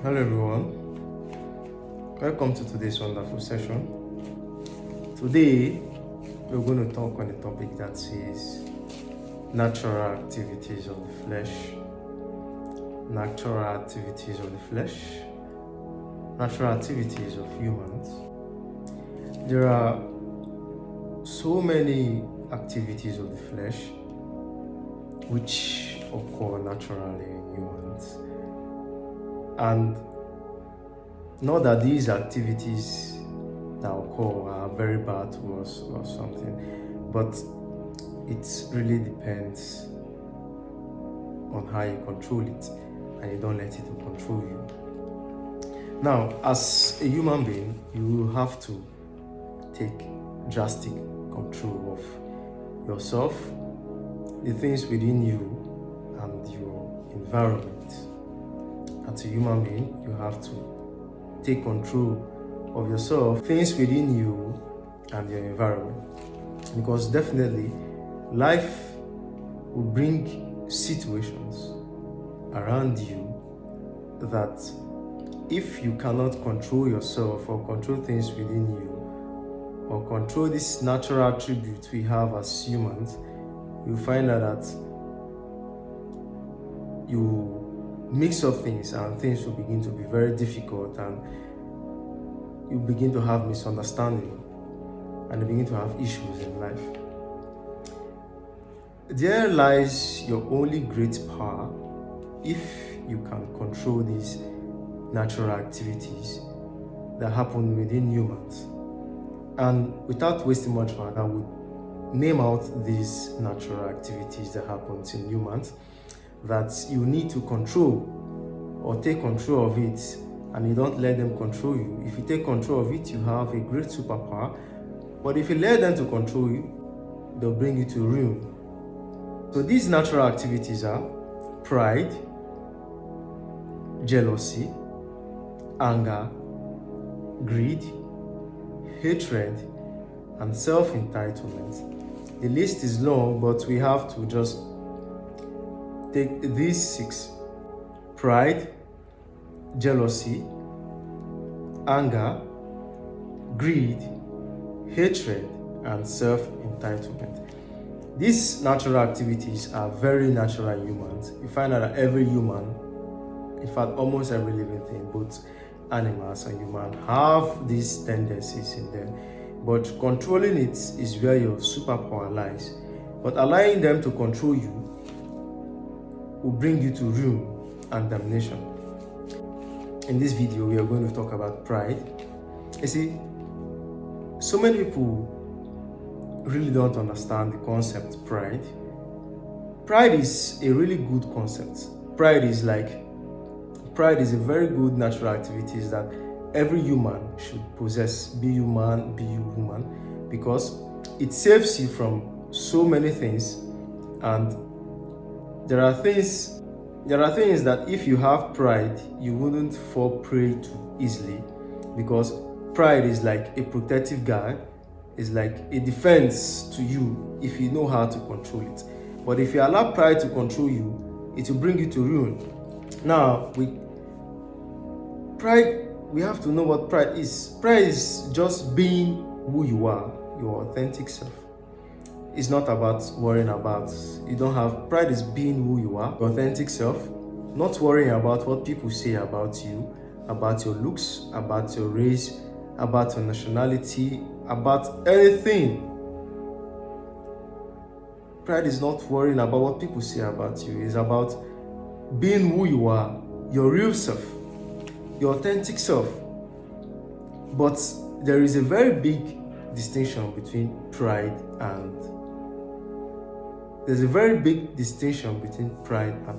Hello everyone, welcome to today's wonderful session. Today we're going to talk on a topic that says natural activities of the flesh. Natural activities of the flesh, natural activities of humans. There are so many activities of the flesh which occur naturally in humans. And not that these activities that occur are very bad to us or something, but it really depends on how you control it and you don't let it control you. Now, as a human being, you have to take drastic control of yourself, the things within you, and your environment. As a human being, you have to take control of yourself, things within you, and your environment. Because definitely, life will bring situations around you that if you cannot control yourself or control things within you or control this natural attribute we have as humans, you find out that you mix up things and things will begin to be very difficult and you begin to have misunderstanding and you begin to have issues in life. There lies your only great power if you can control these natural activities that happen within humans. And without wasting much time, I would name out these natural activities that happen in humans that you need to control or take control of it, and you don't let them control you. If you take control of it, you have a great superpower. But if you let them to control you, they'll bring you to ruin. So these natural activities are pride, jealousy, anger, greed, hatred, and self-entitlement. The list is long, but we have to just take these 6: pride, jealousy, anger, greed, hatred, and self-entitlement. These natural activities are very natural in humans. You find out that every human, in fact almost every living thing, both animals and humans, have these tendencies in them. But controlling it is where your superpower lies. But allowing them to control you will bring you to ruin and damnation. In this video, we are going to talk about pride. You see, so many people really don't understand the concept pride. Pride is a really good concept. Pride is a very good natural activity that every human should possess, be you man, be you woman, because it saves you from so many things. And there are things that if you have pride, you wouldn't fall prey to easily, because pride is like a protective guard, is like a defense to you if you know how to control it. But if you allow pride to control you, it will bring you to ruin. Now, we have to know what pride is. Pride is just being who you are, your authentic self. It's not about worrying about, you don't have, pride is being who you are, your authentic self, not worrying about what people say about you, about your looks, about your race, about your nationality, about anything. Pride is not worrying about what people say about you. It's about being who you are, your real self, your authentic self. But there is a very big distinction between pride and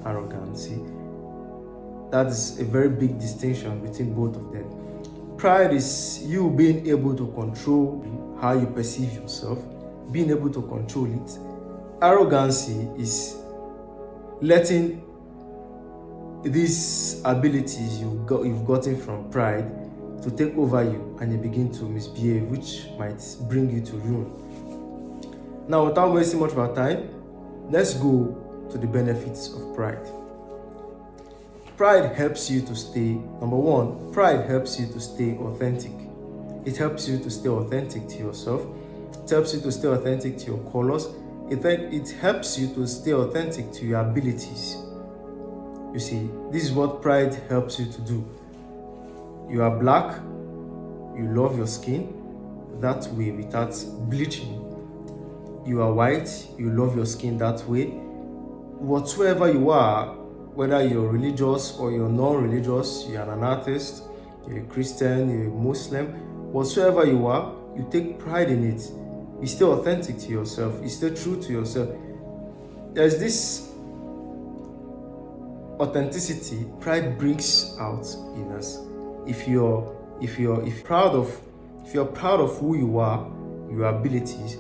arrogancy. That is a very big distinction between both of them. Pride is you being able to control how you perceive yourself, being able to control it. Arrogancy is letting these abilities you've gotten from pride to take over you, and you begin to misbehave, which might bring you to ruin. Now, without wasting much of our time, let's go to the benefits of pride. pride helps you to stay, number one, pride helps you to stay authentic. It helps you to stay authentic to yourself. It helps you to stay authentic to your colors. It helps you to stay authentic to your abilities. You see, this is what pride helps you to do. You are black, you love your skin that way without bleaching. You are white, you love your skin that way. Whatsoever you are, whether you're religious or you're non-religious, you're an atheist, you're a Christian, you're a Muslim, whatsoever you are, you take pride in it. You stay authentic to yourself. You stay true to yourself. There's this authenticity pride brings out in us. If you're proud of who you are, your abilities,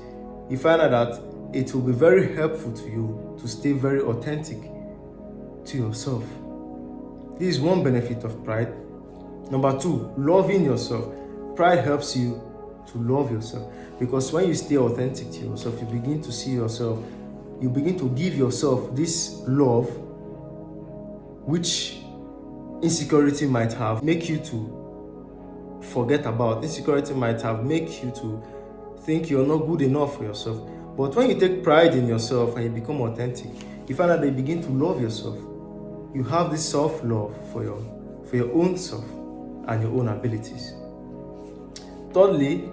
you find out that it will be very helpful to you to stay very authentic to yourself. This is one benefit of pride. Number two, loving yourself. Pride helps you to love yourself, because when you stay authentic to yourself, you begin to see yourself, you begin to give yourself this love which insecurity might have make you to forget about. Insecurity might have make you to think you're not good enough for yourself. But when you take pride in yourself and you become authentic, you find that you begin to love yourself. You have this self-love for your own self and your own abilities. Thirdly,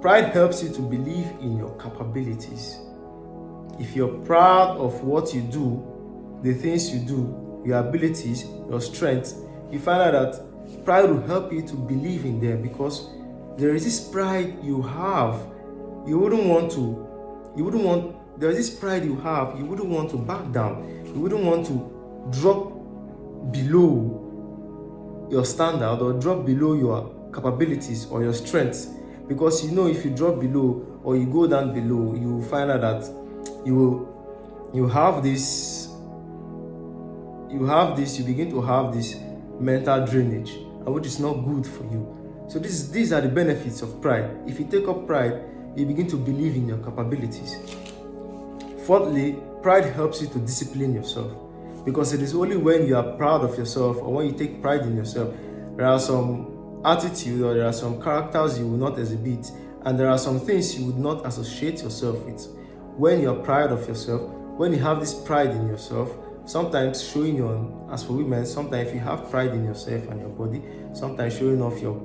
pride helps you to believe in your capabilities. If you're proud of what you do, the things you do, your abilities, your strengths, you find out that pride will help you to believe in them, because there is this pride you have. There's this pride you have, you wouldn't want to back down. You wouldn't want to drop below your standard or drop below your capabilities or your strengths, because you know if you drop below or you go down below, you will find out that you begin to have this mental drainage, which is not good for you. So these are the benefits of pride. If you take up pride, you begin to believe in your capabilities. Fourthly, pride helps you to discipline yourself, because it is only when you are proud of yourself or when you take pride in yourself, there are some attitude or there are some characters you will not exhibit, and there are some things you would not associate yourself with. When you are proud of yourself, when you have this pride in yourself, sometimes showing your, as for women, sometimes if you have pride in yourself and your body, sometimes showing off your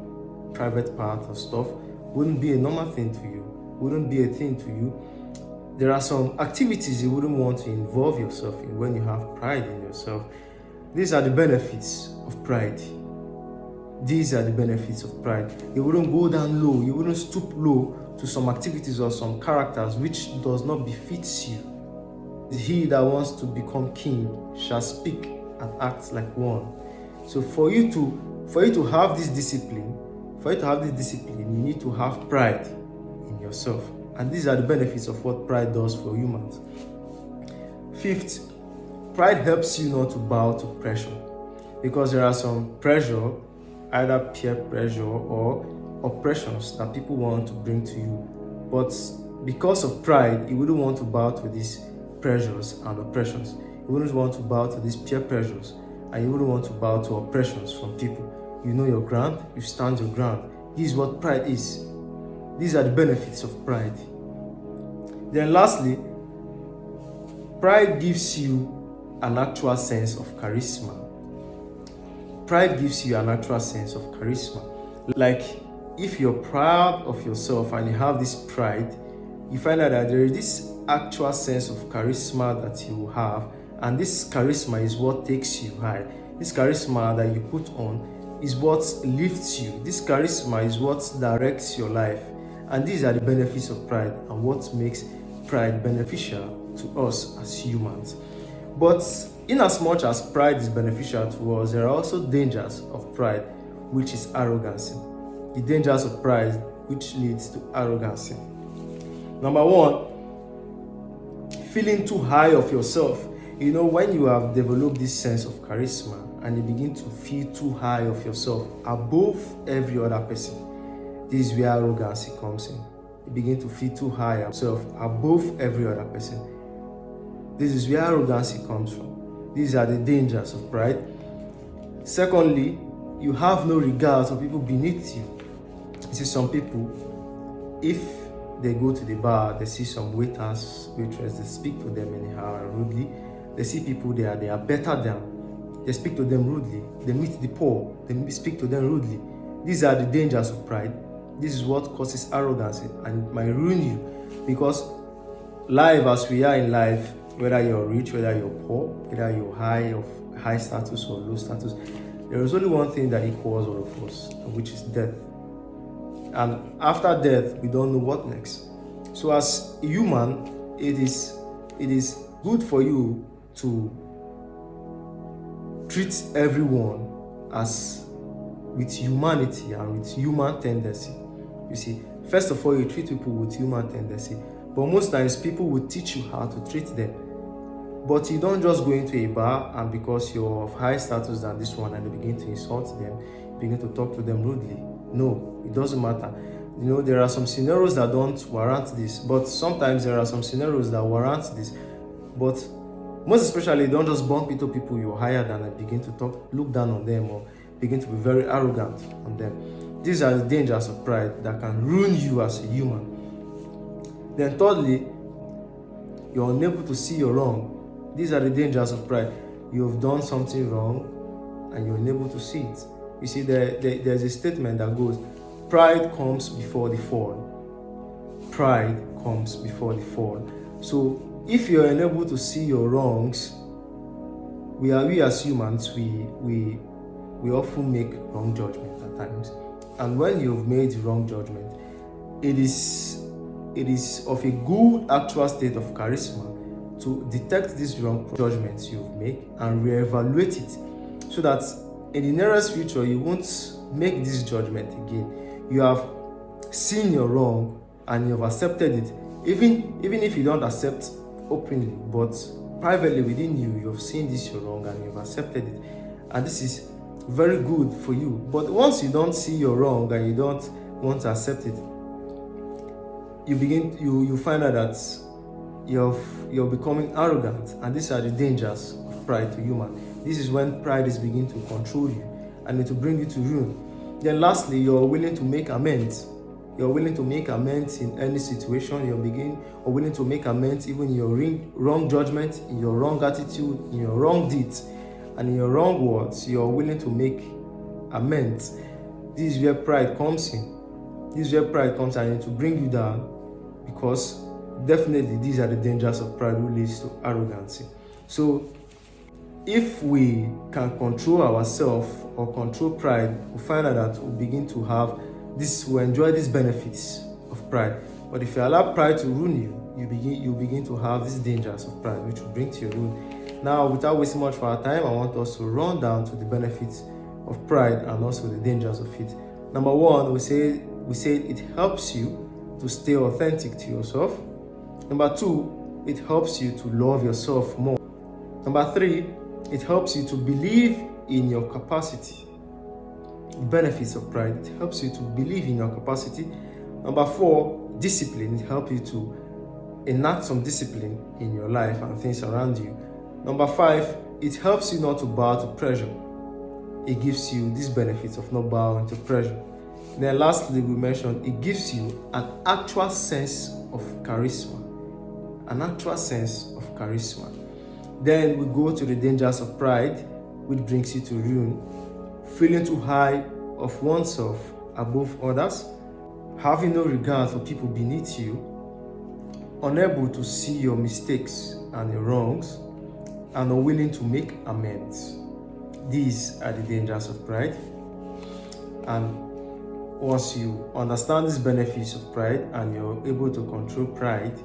private part or stuff wouldn't be a normal thing to you, wouldn't be a thing to you. There are some activities you wouldn't want to involve yourself in when you have pride in yourself. These are the benefits of pride. These are the benefits of pride. You wouldn't go down low, you wouldn't stoop low to some activities or some characters which does not befit you. He that wants to become king shall speak and act like one. So for you to have this discipline, you need to have pride in yourself. And these are the benefits of what pride does for humans. Fifth, pride helps you not to bow to pressure, because there are some pressure, either peer pressure or oppressions that people want to bring to you. But because of pride, you wouldn't want to bow to these pressures and oppressions. You wouldn't want to bow to these peer pressures, and you wouldn't want to bow to oppressions from people. You know your ground, you stand your ground. This is what pride is. These are the benefits of pride. Then lastly, pride gives you an actual sense of charisma. Pride gives you an actual sense of charisma. Like, if you're proud of yourself and you have this pride, you find out that there is this actual sense of charisma that you have, and this charisma is what takes you high. This charisma that you put on is what lifts you. This charisma is what directs your life. And these are the benefits of pride and what makes pride beneficial to us as humans. But in as much as pride is beneficial to us, there are also dangers of pride, which is arrogance. The dangers of pride which leads to arrogance. Number one, feeling too high of yourself. You know, when you have developed this sense of charisma and you begin to feel too high of yourself above every other person, this is where arrogance comes in. You begin to feel too high of yourself above every other person. This is where arrogance comes from. These are the dangers of pride. Secondly, you have no regard for people beneath you. You see, some people, if they go to the bar, they see some waiters, waitress, they speak to them anyhow and rudely. They see people they are better than, they speak to them rudely. They meet the poor, they speak to them rudely. These are the dangers of pride. This is what causes arrogance, and it might ruin you, because life as we are in life, whether you're rich, whether you're poor, whether you're high status or low status, there is only one thing that equals all of us, which is death. And after death, we don't know what next. So as a human, it is good for you to treat everyone as with humanity and with human tendency. You see, first of all, you treat people with human tendency, but most times people will teach you how to treat them. But you don't just go into a bar and because you're of high status than this one and you begin to insult them, begin to talk to them rudely. No, it doesn't matter. You know, there are some scenarios that don't warrant this, but sometimes there are some scenarios that warrant this. But most especially, don't just bump into people you're higher than and begin to look down on them, or begin to be very arrogant on them. These are the dangers of pride that can ruin you as a human. Then thirdly, you're unable to see your wrong. These are the dangers of pride. You have done something wrong and you're unable to see it. You see, there's a statement that goes, pride comes before the fall. Pride comes before the fall. So if you're unable to see your wrongs, we as humans, we often make wrong judgment at times. And when you've made wrong judgment, it is of a good actual state of charisma to detect these wrong judgments you've made and reevaluate it, so that in the nearest future you won't make this judgment again. You have seen your wrong and you've accepted it, even if you don't accept openly, but privately within you, you've seen this your wrong and you've accepted it, and this is very good for you. But once you don't see your wrong and you don't want to accept it, you find out that you're becoming arrogant, and these are the dangers of pride to human. This is when pride is beginning to control you and to bring you to ruin. Then lastly, you're willing to make amends. You're willing to make amends in any situation. You're willing to make amends even in your wrong judgment, in your wrong attitude, in your wrong deeds, and in your wrong words. You're willing to make amends. This is where pride comes in. This is where pride comes in to bring you down, because definitely these are the dangers of pride, which leads to arrogance. So if we can control ourselves or control pride, we find out that we begin to have this, we enjoy these benefits of pride. But if you allow pride to ruin you, you begin to have these dangers of pride, which will bring to your ruin. Now, without wasting much of our time, I want us to run down to the benefits of pride and also the dangers of it. Number one, we say it helps you to stay authentic to yourself. Number two, it helps you to love yourself more. Number three, it helps you to believe in your capacity. Benefits of pride, it helps you to believe in your capacity. Number four, discipline, it helps you to enact some discipline in your life and things around you. Number five, it helps you not to bow to pressure. It gives you these benefits of not bowing to pressure. Then lastly, we mentioned it gives you an actual sense of charisma. An actual sense of charisma. Then we go to the dangers of pride, which brings you to ruin. Feeling too high of oneself above others, having no regard for people beneath you, unable to see your mistakes and your wrongs, and unwilling to make amends. These are the dangers of pride. And once you understand these benefits of pride and you're able to control pride,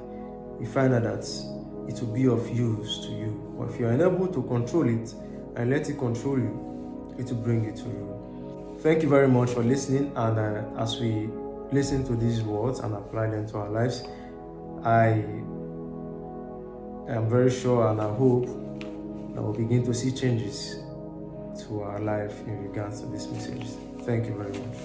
you find out that it will be of use to you. But if you're unable to control it and let it control you, it will bring you to you. Thank you very much for listening. And as we listen to these words and apply them to our lives, I am very sure and I hope that we'll begin to see changes to our life in regards to these messages. Thank you very much.